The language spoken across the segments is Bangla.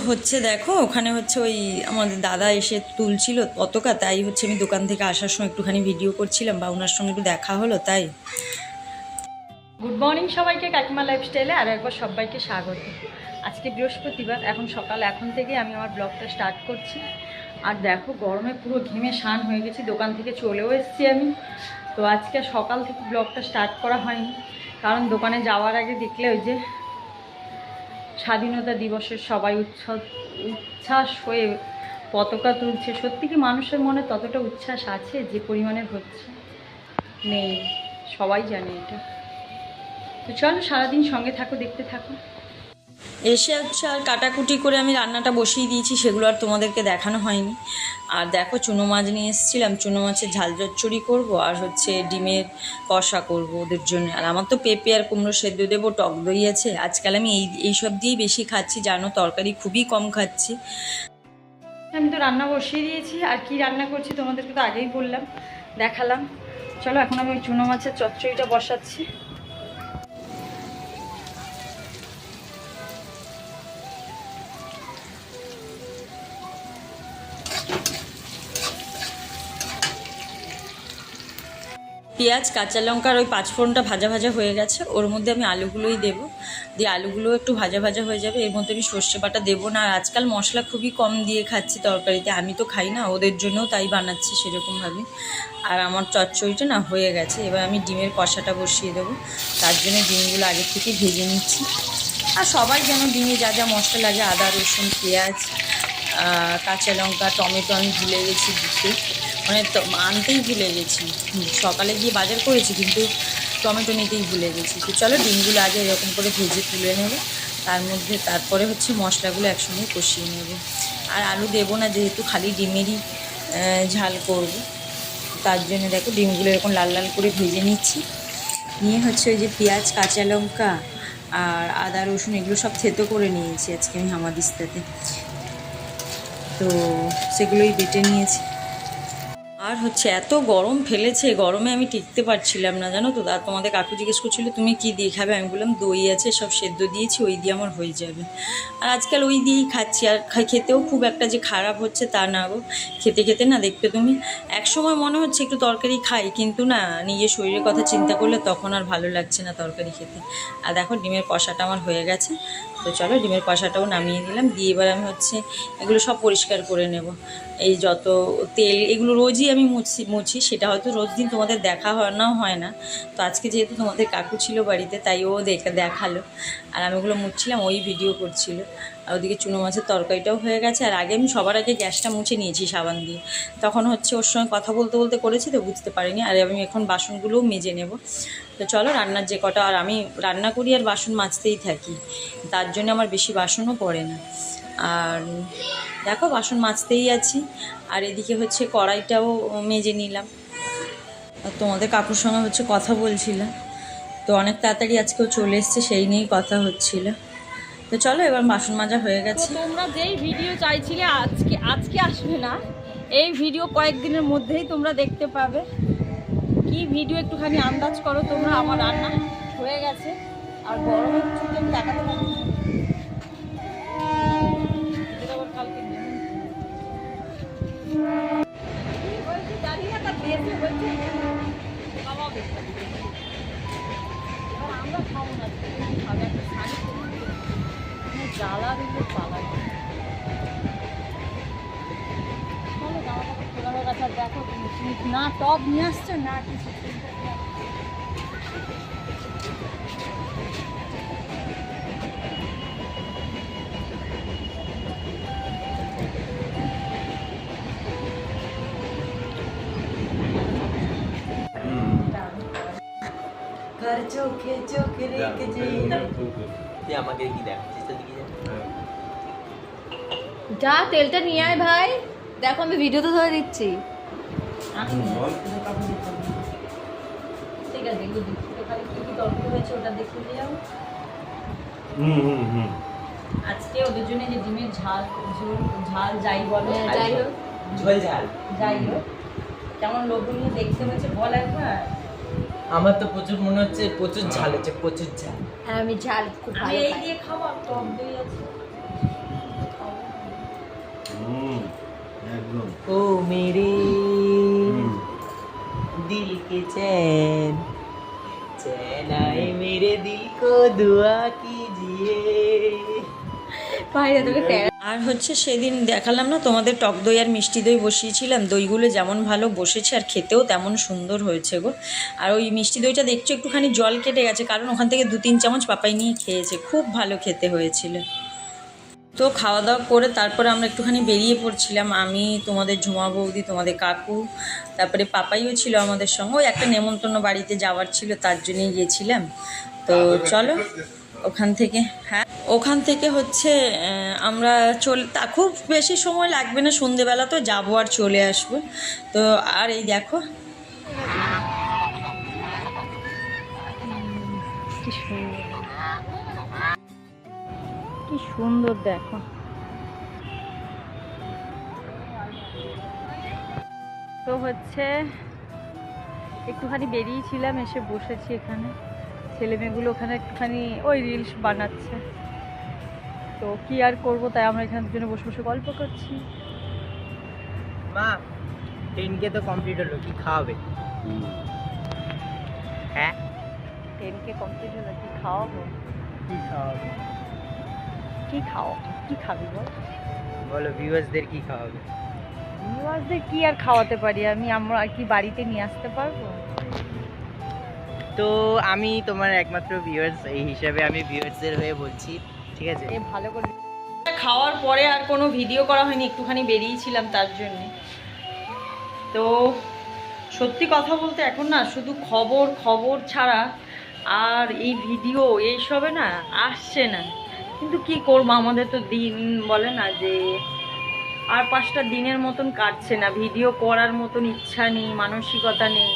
হচ্ছে দেখো ওখানে হচ্ছে ওই আমাদের দাদা এসে তুলছিল পতাকা, তাই হচ্ছে আমি দোকান থেকে আসার সময় একটুখানি ভিডিও করছিলাম বা ওনার সঙ্গে একটু দেখা হলো তাই। গুড মর্নিং সবাইকে, কাকিমা লাইফস্টাইলে আর একবার সবাইকে স্বাগত। আজকে বৃহস্পতিবার, এখন সকাল এখন থেকে আমি আমার ব্লগটা স্টার্ট করছি। আর দেখো গরমে পুরো ঘেমে স্নান হয়ে গেছি, দোকান থেকে চলেও এসেছি আমি। তো আজকে সকাল থেকে ব্লগটা স্টার্ট করা হয়নি, কারণ দোকানে যাওয়ার আগে দেখলে ওই যে স্বাধীনতা দিবসের সবাই উচ্ছ্বাস হয়ে পতাকা তুলছে। সত্যি কি মানুষের মনে ততটা উচ্ছ্বাস আছে যে পরিমাণের হচ্ছে? নেই, সবাই জানে এটা। তো চলো সারাদিন সঙ্গে থাকো, দেখতে থাকো। এসে হচ্ছে আর কাটাকুটি করে আমি রান্নাটা বসিয়ে দিয়েছি, সেগুলো আর তোমাদেরকে দেখানো হয়নি। আর দেখো চুনো মাছ নিয়ে এসেছিলাম, চুনো মাছের ঝাল চচ্চড়ি করবো আর হচ্ছে ডিমের কষা করব ওদের জন্য। আর আমার তো পেঁপে আর কুমড়ো সেদ্ধ দেবো, টক দই আছে। আজকাল আমি এইসব দিয়েই বেশি খাচ্ছি জানো, তরকারি খুবই কম খাচ্ছি। আমি তো রান্না বসিয়ে দিয়েছি, আর কি রান্না করছি তোমাদেরকে তো আগেই বললাম, দেখালাম। চলো এখন আমি ওই চুনো মাছের চচ্চড়িটা বসাচ্ছি। পেঁয়াজ কাঁচা লঙ্কার ওই পাঁচফোড়নটা ভাজা ভাজা হয়ে গেছে, ওর মধ্যে আমি আলুগুলোই দেবো, দিয়ে আলুগুলো একটু ভাজা ভাজা হয়ে যাবে। এর মধ্যে আমি সর্ষে বাটা দেবো না। আর আজকাল মশলা খুবই কম দিয়ে খাচ্ছি তরকারিতে, আমি তো খাই না, ওদের জন্যও তাই বানাচ্ছি সেরকমভাবে। আর আমার চচ্চড়িটা না হয়ে গেছে, এবার আমি ডিমের কষাটা বসিয়ে দেবো। তার জন্য ডিমগুলো আগে থেকে ভেজে নিচ্ছি। আর সবাই যেন ডিমে যা যা মশলা লাগে, আদা রসুন পেঁয়াজ কাঁচা লঙ্কা টমেটো আমি ভুলে গেছি দিতে, মানে আনতেই ভুলে গেছি। সকালে গিয়ে বাজার করেছি কিন্তু টমেটো নিতেই ভুলে গেছি। তো চলো ডিমগুলো আগে এরকম করে ভেজে তুলে নেব, তার মধ্যে তারপরে হচ্ছে মশলাগুলো একসঙ্গে কষিয়ে নেব। আর আলু দেবো না, যেহেতু খালি ডিমেরই ঝাল করব। তার জন্য দেখো ডিমগুলো এরকম লাল লাল করে ভেজে নিচ্ছি। নিয়ে হচ্ছে ওই যে পেঁয়াজ কাঁচা লঙ্কা আর আদা রসুন এগুলো সব থেতো করে নিয়েছি আজকে আমি হামাদিস্তাতে, তো সেগুলোই বেটে নিয়েছি। আর হচ্ছে এত গরম ফেলেছে, গরমে আমি টিকতে পারছিলাম না জানো তো। আর তোমাদের কাকু জিজ্ঞেস করছিলো তুমি কি দিয়ে খাবে, আমি বললাম দই আছে সব সেদ্ধ দিয়েছি, ওই দিয়ে আমার হয়ে যাবে। আর আজকাল ওই দিয়েই খাচ্ছি। আর খেতেও খুব একটা যে খারাপ হচ্ছে তা না গো, খেতে খেতে না দেখবে তুমি এক সময় মনে হচ্ছে একটু তরকারি খাই, কিন্তু না নিজের শরীরের কথা চিন্তা করলে তখন আর ভালো লাগছে না তরকারি খেতে। আর দেখো ডিমের কষাটা আমার হয়ে গেছে। তো চলো ডিমের কষাটাও নামিয়ে নিলাম, দিয়ে এবার আমি হচ্ছে এগুলো সব পরিষ্কার করে নেব। এই যত তেল এগুলো রোজই আমি মুছি, সেটা হয়তো রোজ দিন তোমাদের দেখা হয় না। তো আজকে যেহেতু তোমাদের কাকু ছিল বাড়িতে, তাই ও দেখালো, আর আমি ওগুলো মুছছিলাম, ওই ভিডিও করছিল। আর ওদিকে চুনো মাছের তরকারিটাও হয়ে গেছে। আর আগে আমি সবার আগে গ্যাসটা মুছে নিয়েছি সাবান দিয়ে, তখন হচ্ছে ওর সঙ্গে কথা বলতে বলতে করেছি তো বুঝতে পারিনি। আর আমি এখন বাসনগুলোও মেজে নেব। তো চলো রান্নার যে কটা, আর আমি রান্না করি আর বাসন মাজতেই থাকি, তার জন্য আমার বেশি বাসনও পড়ে না। আর দেখো বাসন মাজতেই আছি, আর এদিকে হচ্ছে কড়াইটাও মেজে নিলাম। আর তোমাদের কাকুর সঙ্গে হচ্ছে কথা বলছিলাম, তো অনেক তাড়াতাড়ি আজকেও চলে এসছে, সেই নিয়েই কথা হচ্ছিল। তো চলো এবার বাসন মাজা হয়ে গেছে। তোমরা যেই ভিডিও চাইছিলে আজকে আসবে না, এই ভিডিও কয়েকদিনের মধ্যেই তোমরা দেখতে পাবে। কি ভিডিও একটুখানি আন্দাজ করো তোমরা। আমার রান্না হয়ে গেছে, আর গরমের ছুটি আমি দেখাতে পারি না। আমরা খাবো না, জ্বালা দিতে পালা দেখো না টপ নিয়ে আসছে না কিছু। চোখে চোখে রেখেছি আমাকে কি দেখাচ্ছিস? যা তেলটা নিয়ে আয় ভাই, দেখো আমি ভিডিওতে ধরে দিচ্ছি। ঠিক আছে কি তরকারি হয়েছে ওটা দেখে নিলাম। আজকে ওদের জন্য যে ডিমের ঝাল যাই বলো, যাই হোক কেমন লোভনীয় দেখতে হয়েছে বল একবার। আমার তো প্রচুর মনে হচ্ছে প্রচুর ঝাল হচ্ছে, প্রচুর ঝাল। হ্যাঁ আমি ঝাল খুব ভালো এই দিয়ে খাবো, টক দই আছে। একদম ও মেরে दिल के चैन चैन आए मेरे दिल को दुआ कीजिए বাইরে তোকে আর হচ্ছে সেদিন দেখালাম না তোমাদের টক দই আর মিষ্টি দই বসিয়েছিলাম, দইগুলো যেমন ভালো বসেছে আর খেতেও তেমন সুন্দর হয়েছে গো। আর ওই মিষ্টি দইটা দেখছো একটুখানি জল কেটে গেছে, কারণ ওখান থেকে 2-3 চামচ পাপাই নিয়ে খেয়েছে, খুব ভালো খেতে হয়েছিল। তো খাওয়া দাওয়া করে তারপরে আমরা একটুখানি বেরিয়ে পড়ছিলাম, আমি, তোমাদের ঝুমা বৌদি, তোমাদের কাকু, তারপরে পাপাইও ছিল আমাদের সঙ্গে। ওই একটা নেমন্তন্ন বাড়িতে যাওয়ার ছিল, তার জন্যই গিয়েছিলাম। তো চলো ওখান থেকে হচ্ছে আমরা তা খুব বেশি সময় লাগবে না, সন্ধেবেলা তো যাবো আর চলে আসবো। তো আর এই দেখো কি সুন্দর দেখো। তো হচ্ছে একটুখানি বেরিয়েছিলাম, এসে বসেছি এখানে। ছেলে মেয়েগুলো ওখানে একটুখানি ওই রিলস বানাচ্ছে, তো কি আর করবো, তাই আমরা এখানের জন্য বসে বসে গল্প করছি। মা 10K তো কমপ্লিট হলো, কি খাওয়াবে? হ্যাঁ 10K কমপ্লিট হলো, কি খাওয়াবো? কি খাওয়াবে কি খাও, কি খাবি বল? বলো ভিউয়ার্সদের কি খাওয়াবে? ভিউয়ার্সদের কি আর খাওয়াতে পারি আমি, আমরা কি বাড়িতে নিয়ে আসতে পারবো? তো আমি তোমার একমাত্র ভিউয়ার্স, এই হিসাবে আমি ভিউয়ার্সদের হয়ে বলছি, ঠিক আছে? এ ভালো করে খাওয়ার পরে আর কোনো ভিডিও করা হয়নি, একটুখানি বেরিয়েছিলাম তার জন্যে। তো সত্যি কথা বলতে এখন না শুধু খবর ছাড়া আর এই ভিডিও এইসবে না আসছে না। কিন্তু কি করবো, আমাদের তো দিন বলে না যে আর 5টা দিনের মতন কাটছে না, ভিডিও করার মতন ইচ্ছা নেই, মানসিকতা নেই।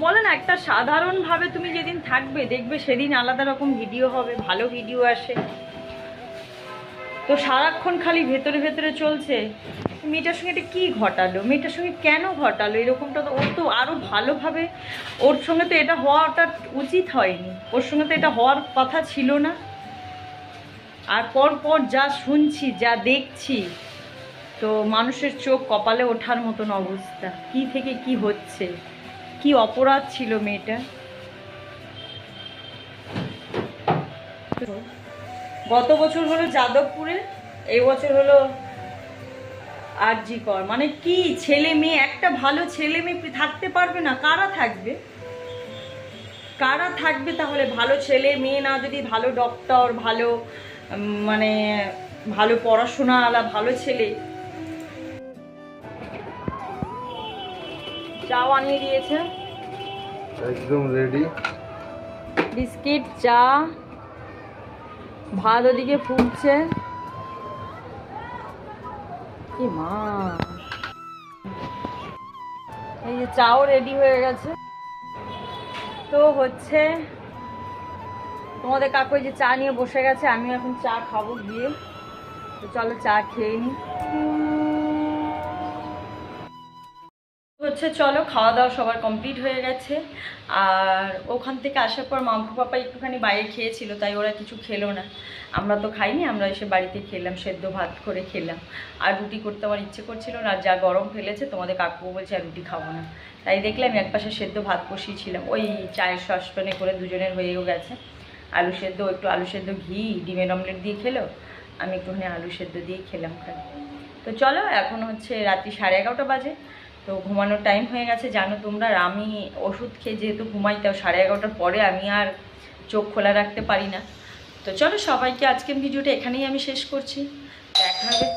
বলে না একটা সাধারণভাবে তুমি যেদিন থাকবে দেখবে সেদিন আলাদা রকম ভিডিও হবে, ভালো ভিডিও আসে। তো সারাক্ষণ খালি ভেতরে ভেতরে চলছে, মেয়েটার সঙ্গে এটা কী ঘটালো, মেয়েটার সঙ্গে কেন ঘটালো এরকমটা, তো ওর তো আরও ভালোভাবে, ওর সঙ্গে তো এটা হওয়াটা উচিত হয়নি, ওর সঙ্গে তো এটা হওয়ার কথা ছিল না। আর পর যা শুনছি যা দেখছি, তো মানুষের চোখ কপালে ওঠার মতন অবস্থা। কি থেকে কি হচ্ছে, কি অপরাধ ছিল মেয়েটা। গত বছর হলো যাদবপুরে, এই বছর হলো RG কর। মানে কি ছেলে মেয়ে, একটা ভালো ছেলে মেয়ে থাকতে পারবে না? কারা থাকবে তাহলে? ভালো ছেলে মেয়ে না, যদি ভালো ডক্টর, ভালো মানে ভালো পড়াশোনা আলা ভালো ছেলে। চাও আনিয়ে দিয়েছে, একদম রেডি। বিস্কিট, চা, ভাত ওদিকে ফুটছে। কি মা, এই যে চাও রেডি হয়ে গেছে। তো হচ্ছে তোমাদের কাকু যে চা নিয়ে বসে গেছে, আমি এখন চা খাবো গিয়ে। তো চলো চা খেয়ে নি। হচ্ছে চলো খাওয়া দাওয়া সবার কমপ্লিট হয়ে গেছে। আর ওখান থেকে আসার পর মাম্পু পাপা একটুখানি বাইরে খেয়েছিল, তাই ওরা কিছু খেলো না। আমরা তো খাইনি, আমরা এসে বাড়িতে খেলাম, সেদ্ধ ভাত করে খেলাম। আর রুটি করতে আমার ইচ্ছে করছিল না, আর যা গরম ফেলেছে তোমাদের কাকু বলছে আর রুটি খাবো না। তাই দেখলাম একপাশে সেদ্ধ ভাত বসিয়েছিলাম, ওই চায়ের সসপ্যানে করে দুজনের হয়েও গেছে। আলু সেদ্ধ, একটু আলু সেদ্ধ ঘি ডিমের অমলেট দিয়ে খেলো, আমি একটুখানি আলু সেদ্ধ দিয়ে খেলাম খালি। তো চলো এখন হচ্ছে রাত্রি 11:30 বাজে, তো ঘুমানোর টাইম হয়ে গেছে জানো তোমরা। আর আমি ওষুধ খেয়ে যেহেতু ঘুমাই, তাও 11:30টার পরে আমি আর চোখ খোলা রাখতে পারি না। তো চলো সবাইকে আজকের ভিডিওটা এখানেই আমি শেষ করছি, দেখা হবে